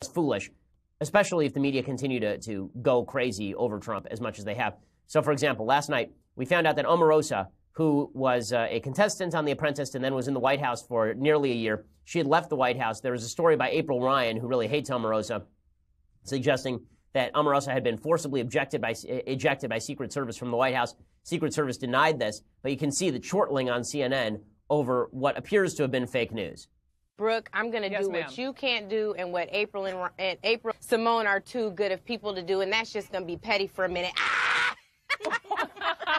foolish, especially if the media continue to go crazy over Trump as much as they have. So, for example, last night we found out that Omarosa, who was a contestant on The Apprentice and then was in the White House for nearly a year, she had left the White House. There was a story by April Ryan, who really hates Omarosa, suggesting that Omarosa had been forcibly ejected by Secret Service from the White House. Secret Service denied this, but you can see the chortling on CNN over what appears to have been fake news. Brooke, I'm going to do what you can't do and what April and Simone are too good of people to do, and that's just going to be petty for a minute. Ah!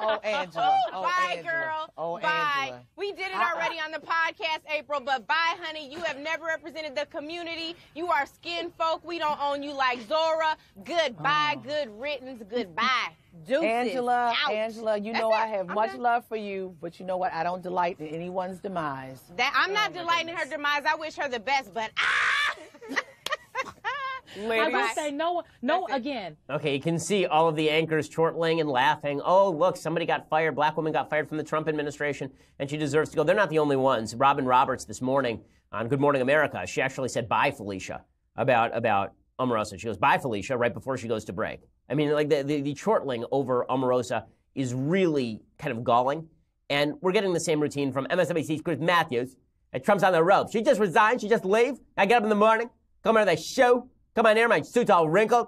Oh, Angela. Oh, bye, Angela. Girl. Oh, bye. Angela. We did it already on the podcast, April, but bye, honey. You have never represented the community. You are skin folk. We don't own you like Zora. Goodbye. Good riddance. Goodbye. Deuces. Angela, Out. Angela, you know I have much love for you, but you know what? I don't delight in anyone's demise. I'm not delighting in her demise. I wish her the best, but I will say no again. Okay, you can see all of the anchors chortling and laughing. Oh, look, somebody got fired. Black woman got fired from the Trump administration, and she deserves to go. They're not the only ones. Robin Roberts this morning on Good Morning America, she actually said bye, Felicia, about Omarosa. She goes, bye, Felicia, right before she goes to break. I mean, like the chortling over Omarosa is really kind of galling. And we're getting the same routine from MSNBC's Chris Matthews. And Trump's on the ropes. She just resigned. She just leave. I get up in the morning, come out of that show, come on here, my suit's all wrinkled.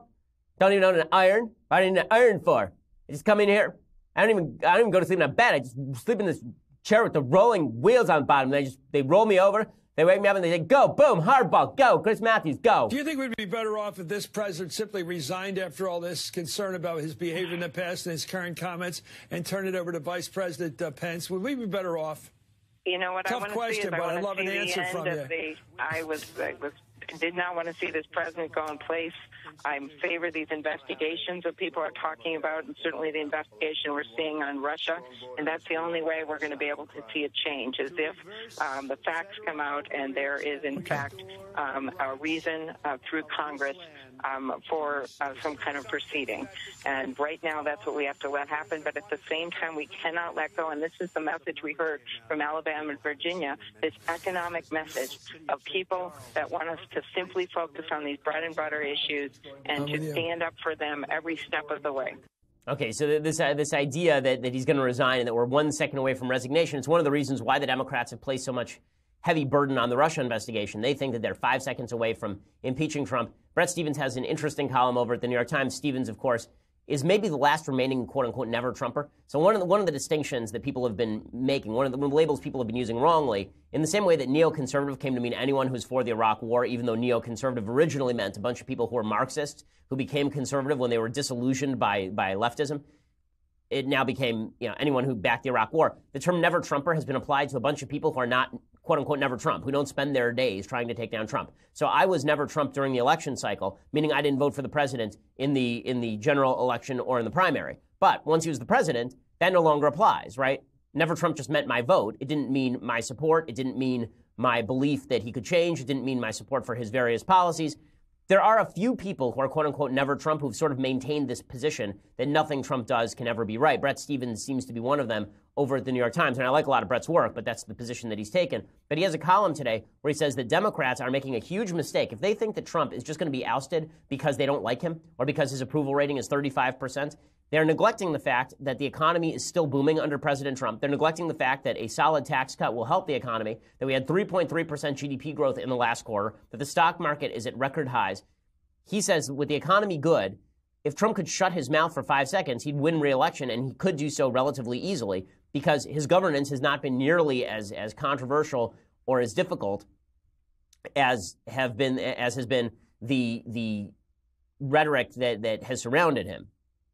Don't even own an iron. What do I need an iron for? I just come in here. I don't even go to sleep in a bed. I just sleep in this chair with the rolling wheels on the bottom. They roll me over. They wake me up and they say, go, boom, hardball, go, Chris Matthews, go. Do you think we'd be better off if this president simply resigned after all this concern about his behavior in the past and his current comments and turned it over to Vice President Pence? Would we be better off? You know what Tough I want question, to see is but I I'd love want an to see answer the from end of you. I did not want to see this president go in place. I favor these investigations that people are talking about, and certainly the investigation we're seeing on Russia. And that's the only way we're going to be able to see a change, is if the facts come out and there is, in fact, a reason through Congress for some kind of proceeding. And right now, that's what we have to let happen. But at the same time, we cannot let go. And this is the message we heard from Alabama and Virginia, this economic message of people that want us to simply focus on these bread and butter issues and to stand up for them every step of the way. Okay, so this idea that he's going to resign and that we're 1 second away from resignation, it's one of the reasons why the Democrats have placed so much heavy burden on the Russia investigation. They think that they're 5 seconds away from impeaching Trump. Bret Stephens has an interesting column over at the New York Times. Stephens, of course, is maybe the last remaining quote-unquote never-Trumper. So one of the distinctions that people have been making, one of the labels people have been using wrongly, in the same way that neoconservative came to mean anyone who's for the Iraq War, even though neoconservative originally meant a bunch of people who were Marxists, who became conservative when they were disillusioned by leftism. It now became, anyone who backed the Iraq War. The term never-Trumper has been applied to a bunch of people who are not, quote-unquote, never-Trump, who don't spend their days trying to take down Trump. So I was never Trump during the election cycle, meaning I didn't vote for the president in the general election or in the primary. But once he was the president, that no longer applies, right? Never Trump just meant my vote. It didn't mean my support. It didn't mean my belief that he could change. It didn't mean my support for his various policies. There are a few people who are, quote-unquote, never Trump who've sort of maintained this position that nothing Trump does can ever be right. Bret Stephens seems to be one of them over at the New York Times. And I like a lot of Bret's work, but that's the position that he's taken. But he has a column today where he says that Democrats are making a huge mistake. If they think that Trump is just going to be ousted because they don't like him or because his approval rating is 35%, they're neglecting the fact that the economy is still booming under President Trump. They're neglecting the fact that a solid tax cut will help the economy, that we had 3.3% GDP growth in the last quarter, that the stock market is at record highs. He says with the economy good, if Trump could shut his mouth for 5 seconds, he'd win re-election, and he could do so relatively easily because his governance has not been nearly as controversial or as difficult as has been the rhetoric that has surrounded him.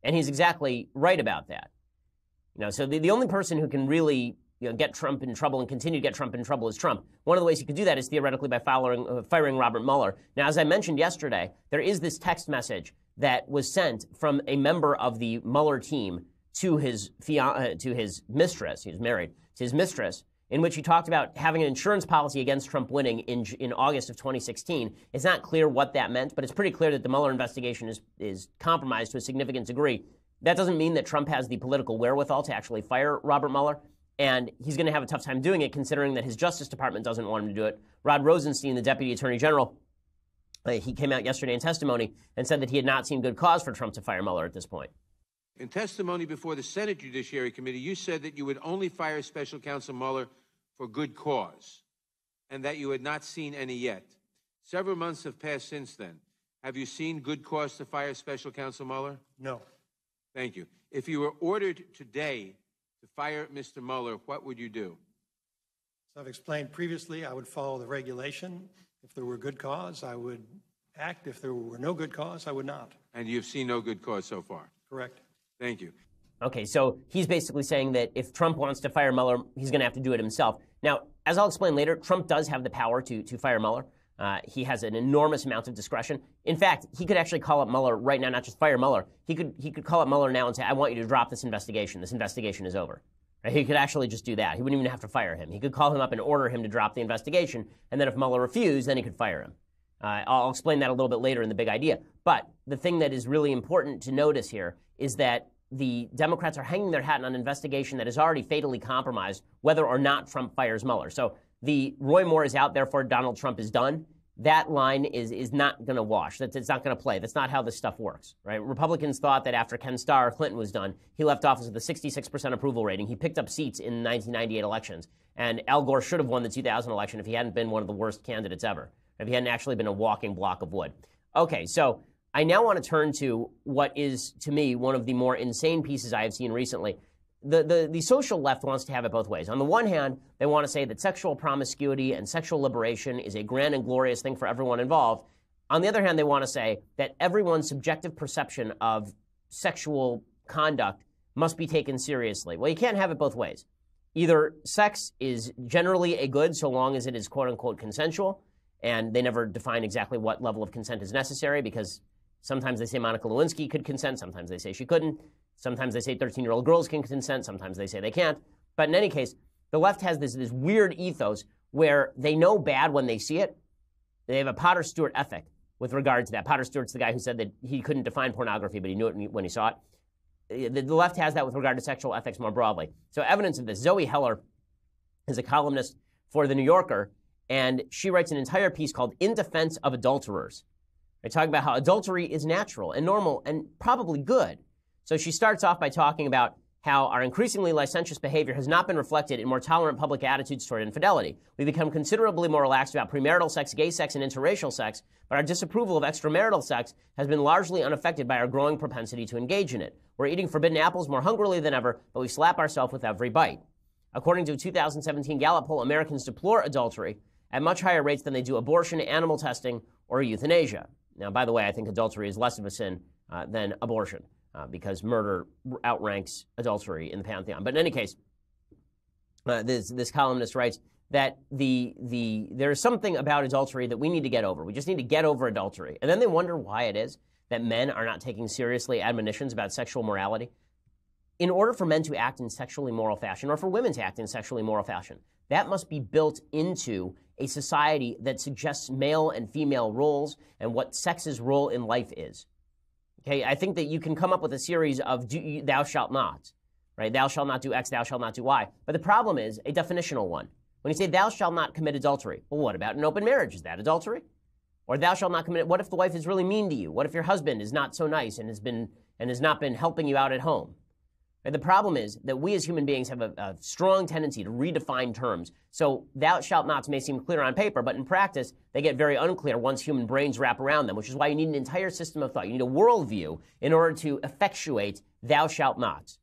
And he's exactly right about that. So the only person who can really get Trump in trouble and continue to get Trump in trouble is Trump. One of the ways he could do that is theoretically by firing Robert Mueller. Now, as I mentioned yesterday, there is this text message that was sent from a member of the Mueller team to his mistress. He was married to his mistress, in which he talked about having an insurance policy against Trump winning in August of 2016. It's not clear what that meant, but it's pretty clear that the Mueller investigation is compromised to a significant degree. That doesn't mean that Trump has the political wherewithal to actually fire Robert Mueller, and he's going to have a tough time doing it, considering that his Justice Department doesn't want him to do it. Rod Rosenstein, the Deputy Attorney General, He came out yesterday in testimony and said that he had not seen good cause for Trump to fire Mueller at this point. In testimony before the Senate Judiciary Committee, you said that you would only fire Special Counsel Mueller for good cause, and that you had not seen any yet. Several months have passed since then. Have you seen good cause to fire Special Counsel Mueller? No. Thank you. If you were ordered today to fire Mr. Mueller, what would you do? As I've explained previously, I would follow the regulation. If there were good cause, I would act. If there were no good cause, I would not. And you've seen no good cause so far? Correct. Thank you. Okay, so he's basically saying that if Trump wants to fire Mueller, he's going to have to do it himself. Now, as I'll explain later, Trump does have the power to fire Mueller. He has an enormous amount of discretion. In fact, he could actually call up Mueller right now, not just fire Mueller. He could call up Mueller now and say, I want you to drop this investigation. This investigation is over. Right? He could actually just do that. He wouldn't even have to fire him. He could call him up and order him to drop the investigation, and then if Mueller refused, then he could fire him. I'll explain that a little bit later in the big idea. But the thing that is really important to notice here is that the Democrats are hanging their hat on an investigation that is already fatally compromised, whether or not Trump fires Mueller. So the Roy Moore is out, therefore Donald Trump is done. That line is not going to wash. It's not going to play. That's not how this stuff works, right? Republicans thought that after Ken Starr, Clinton was done, he left office with a 66% approval rating. He picked up seats in 1998 elections. And Al Gore should have won the 2000 election if he hadn't been one of the worst candidates ever, if he hadn't actually been a walking block of wood. Okay, so I now want to turn to what is, to me, one of the more insane pieces I have seen recently. The social left wants to have it both ways. On the one hand, they want to say that sexual promiscuity and sexual liberation is a grand and glorious thing for everyone involved. On the other hand, they want to say that everyone's subjective perception of sexual conduct must be taken seriously. Well, you can't have it both ways. Either sex is generally a good so long as it is quote-unquote consensual, and they never define exactly what level of consent is necessary because sometimes they say Monica Lewinsky could consent, sometimes they say she couldn't. Sometimes they say 13-year-old girls can consent. Sometimes they say they can't. But in any case, the left has this weird ethos where they know bad when they see it. They have a Potter Stewart ethic with regard to that. Potter Stewart's the guy who said that he couldn't define pornography, but he knew it when he saw it. The left has that with regard to sexual ethics more broadly. So evidence of this, Zoe Heller is a columnist for The New Yorker, and she writes an entire piece called In Defense of Adulterers. They talk about how adultery is natural and normal and probably good. So she starts off by talking about how our increasingly licentious behavior has not been reflected in more tolerant public attitudes toward infidelity. We've become considerably more relaxed about premarital sex, gay sex, and interracial sex, but our disapproval of extramarital sex has been largely unaffected by our growing propensity to engage in it. We're eating forbidden apples more hungrily than ever, but we slap ourselves with every bite. According to a 2017 Gallup poll, Americans deplore adultery at much higher rates than they do abortion, animal testing, or euthanasia. Now, by the way, I think adultery is less of a sin than abortion. Because murder outranks adultery in the pantheon. But in any case, this columnist writes that there is something about adultery that we need to get over. We just need to get over adultery. And then they wonder why it is that men are not taking seriously admonitions about sexual morality. In order for men to act in sexually moral fashion, or for women to act in sexually moral fashion, that must be built into a society that suggests male and female roles and what sex's role in life is. Okay, I think that you can come up with a series of thou shalt not, right? Thou shalt not do X, thou shalt not do Y. But the problem is a definitional one. When you say thou shalt not commit adultery, well, what about an open marriage? Is that adultery? Or thou shalt not commit, what if the wife is really mean to you? What if your husband is not so nice and has not been helping you out at home? And the problem is that we as human beings have a strong tendency to redefine terms. So thou shalt nots may seem clear on paper, but in practice, they get very unclear once human brains wrap around them, which is why you need an entire system of thought. You need a worldview in order to effectuate thou shalt not.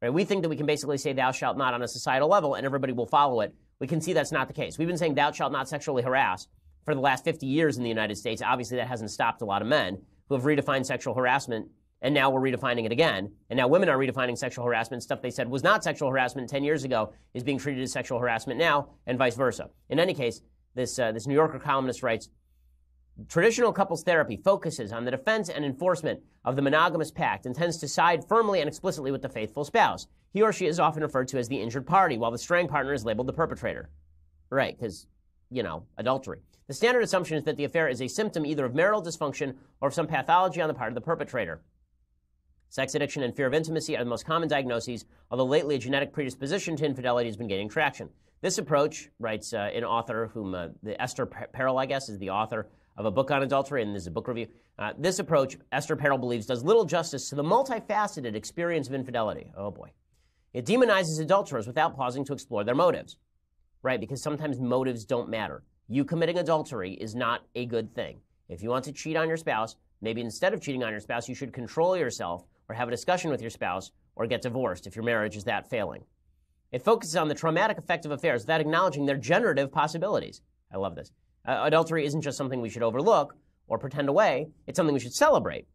Right? We think that we can basically say thou shalt not on a societal level and everybody will follow it. We can see that's not the case. We've been saying thou shalt not sexually harass for the last 50 years in the United States. Obviously, that hasn't stopped a lot of men who have redefined sexual harassment. And now we're redefining it again. And now women are redefining sexual harassment. Stuff they said was not sexual harassment 10 years ago is being treated as sexual harassment now, and vice versa. In any case, this New Yorker columnist writes, traditional couples therapy focuses on the defense and enforcement of the monogamous pact and tends to side firmly and explicitly with the faithful spouse. He or she is often referred to as the injured party, while the straying partner is labeled the perpetrator. Right, because, adultery. The standard assumption is that the affair is a symptom either of marital dysfunction or of some pathology on the part of the perpetrator. Sex addiction and fear of intimacy are the most common diagnoses, although lately a genetic predisposition to infidelity has been gaining traction. This approach, writes an author whom, Esther Perel, I guess, is the author of a book on adultery, and this is a book review. This approach, Esther Perel believes, does little justice to the multifaceted experience of infidelity. Oh, boy. It demonizes adulterers without pausing to explore their motives, right? Because sometimes motives don't matter. You committing adultery is not a good thing. If you want to cheat on your spouse, maybe instead of cheating on your spouse, you should control yourself or have a discussion with your spouse or get divorced if your marriage is that failing. It focuses on the traumatic effect of affairs without acknowledging their generative possibilities. I love this. Adultery isn't just something we should overlook or pretend away. It's something we should celebrate.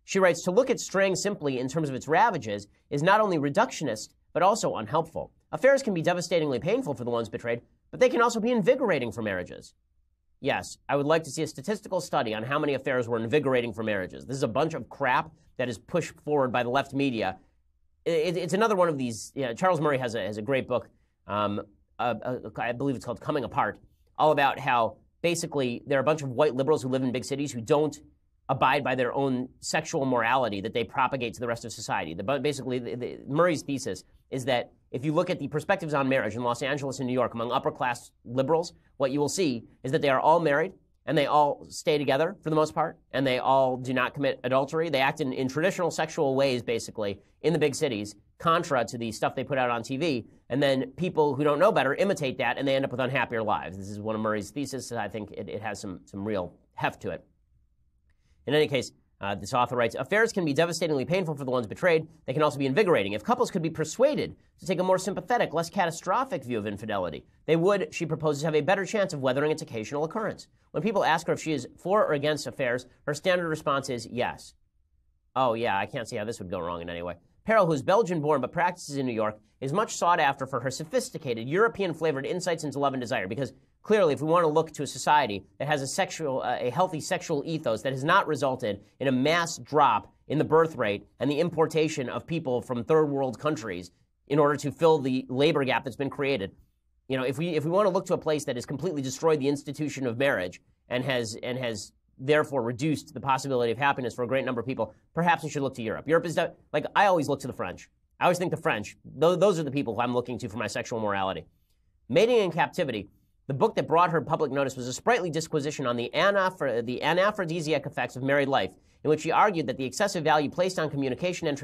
She writes, to look at straying simply in terms of its ravages is not only reductionist, but also unhelpful. Affairs can be devastatingly painful for the ones betrayed, but they can also be invigorating for marriages. Yes, I would like to see a statistical study on how many affairs were invigorating for marriages. This is a bunch of crap that is pushed forward by the left media. It's another one of these. Charles Murray has a great book. I believe it's called Coming Apart, all about how basically there are a bunch of white liberals who live in big cities who don't abide by their own sexual morality that they propagate to the rest of society. Basically, Murray's thesis is that if you look at the perspectives on marriage in Los Angeles and New York among upper-class liberals, what you will see is that they are all married, and they all stay together for the most part, and they all do not commit adultery. They act in traditional sexual ways, basically, in the big cities, contra to the stuff they put out on TV, and then people who don't know better imitate that, and they end up with unhappier lives. This is one of Murray's theses, and I think it has some real heft to it. In any case, this author writes, affairs can be devastatingly painful for the ones betrayed. They can also be invigorating. If couples could be persuaded to take a more sympathetic, less catastrophic view of infidelity, they would, she proposes, have a better chance of weathering its occasional occurrence. When people ask her if she is for or against affairs, her standard response is yes. Oh, yeah, I can't see how this would go wrong in any way. Perel, who is Belgian-born but practices in New York, is much sought after for her sophisticated, European-flavored insights into love and desire, because clearly, if we want to look to a society that has a healthy sexual ethos that has not resulted in a mass drop in the birth rate and the importation of people from third world countries in order to fill the labor gap that's been created, if we want to look to a place that has completely destroyed the institution of marriage and has therefore reduced the possibility of happiness for a great number of people, perhaps we should look to Europe. Europe is like I always look to the French. I always think the French. Those are the people who I'm looking to for my sexual morality. Mating in Captivity. The book that brought her public notice was a sprightly disquisition on the anaphrodisiac effects of married life, in which she argued that the excessive value placed on communication and